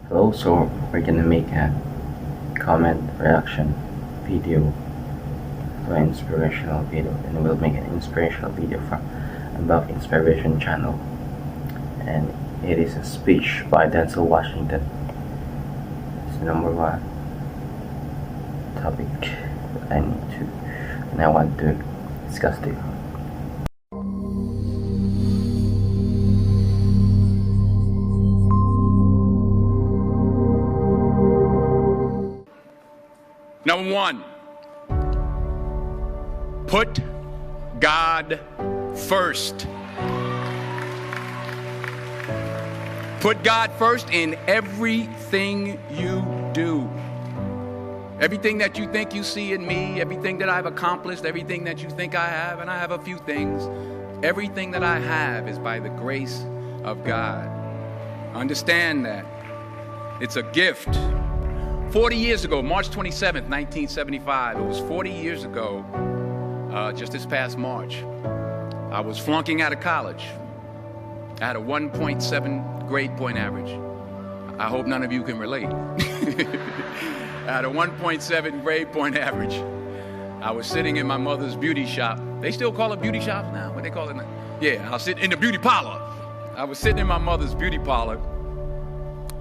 Hello, so we're gonna make a comment reaction video to an inspirational video, and we'll make an inspirational video from above inspiration channel, and it is a speech by Denzel Washington. It's the number one topic that I need to and I want to discuss to you. Number one, put God first. Put God first in everything you do. Everything that you think you see in me, everything that I've accomplished, everything that you think I have, and I have a few things, everything that I have is by the grace of God. Understand that. It's a gift. 40 years ago, March 27th, 1975, it was 40 years ago, just this past March, I was flunking out of college. I had a 1.7 grade point average. I hope none of you can relate. I had a 1.7 grade point average. I was sitting in my mother's beauty shop. They still call it beauty shops now? What they call it now? Yeah, I was sitting in the beauty parlor. I was sitting in my mother's beauty parlor,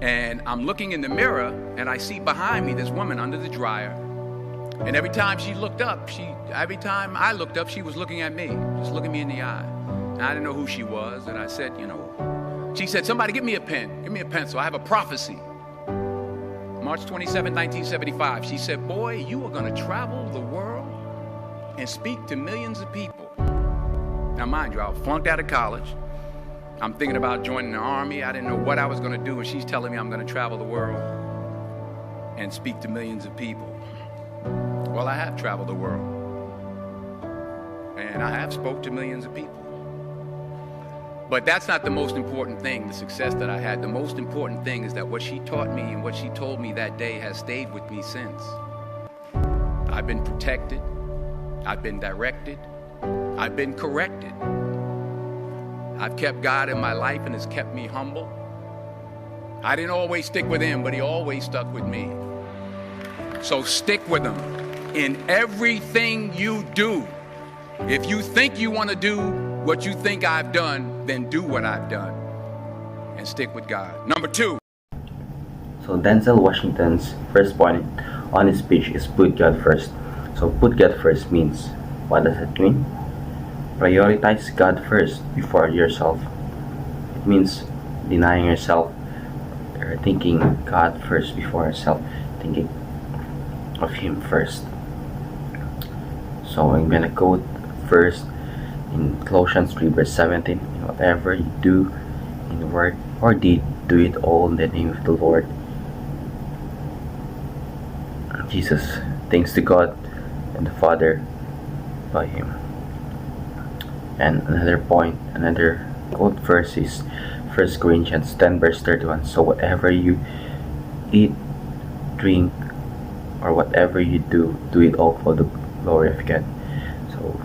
and I'm looking in the mirror, and I see behind me this woman under the dryer. And every time I looked up, she was looking at me, just looking me in the eye. And I didn't know who she was, and I said, she said, "Somebody give me a pen, give me a pencil. I have a prophecy." March 27, 1975, she said, "Boy, you are gonna travel the world and speak to millions of people." Now mind you, I flunked out of college. I'm thinking about joining the army. I didn't know what I was gonna do, and she's telling me I'm gonna travel the world and speak to millions of people. Well, I have traveled the world, and I have spoke to millions of people. But that's not the most important thing, the success that I had. The most important thing is that what she taught me and what she told me that day has stayed with me since. I've been protected, I've been directed, I've been corrected. I've kept God in my life, and has kept me humble. I didn't always stick with him, but he always stuck with me. So stick with him in everything you do. If you think you want to do what you think I've done, then do what I've done and stick with God. Number two. So Denzel Washington's first point on his speech is put God first. So put God first means, what does it mean? Prioritize God first before yourself. It means denying yourself, or thinking God first before yourself, thinking of him first. So I'm gonna quote first in Colossians 3 verse 17, "Whatever you do in word or deed, do it all in the name of the Lord Jesus, thanks to God and the Father by him." And another quote verse is 1 Corinthians 10 verse 31, "So whatever you eat, drink, or whatever you do, do it all for the glory of God." So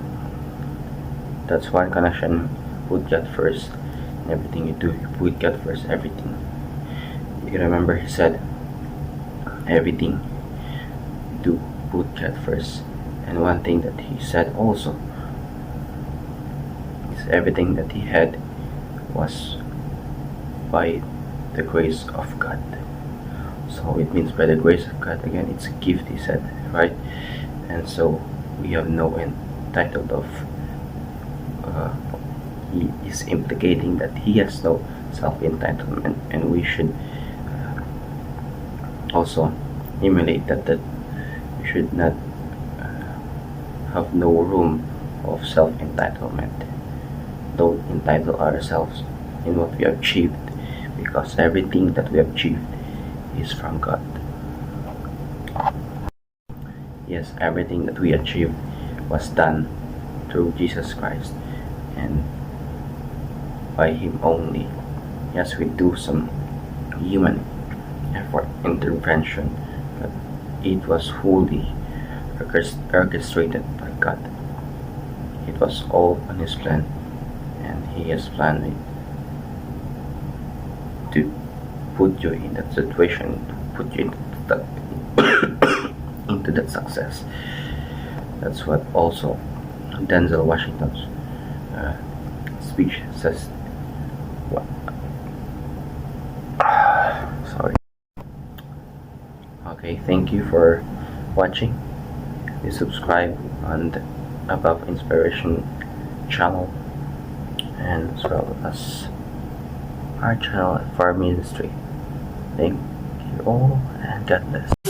that's one connection. Put God first in everything you do. You put God first, everything. You remember he said, everything you do, put God first. And one thing that he said also is everything that he had was by the grace of God. So it means by the grace of God. Again, it's a gift, he said, right? And so we have no entitled of he is implicating that he has no self-entitlement, and we should also emulate that we should not have no room of self-entitlement. Don't entitle ourselves in what we have achieved, because everything that we have achieved is from God. Yes, everything that we achieved was done through Jesus Christ and by him only. Yes, we do some human effort, intervention, but it was wholly orchestrated by God. It was all on his plan, and he has planned it to put you in that situation, put you into that into that success. That's what also Denzel Washington's uh, speech says. What? Sorry. Okay, thank you for watching. Please subscribe on the Above Inspiration channel, and as well as our channel for our ministry. Thank you all, and God bless.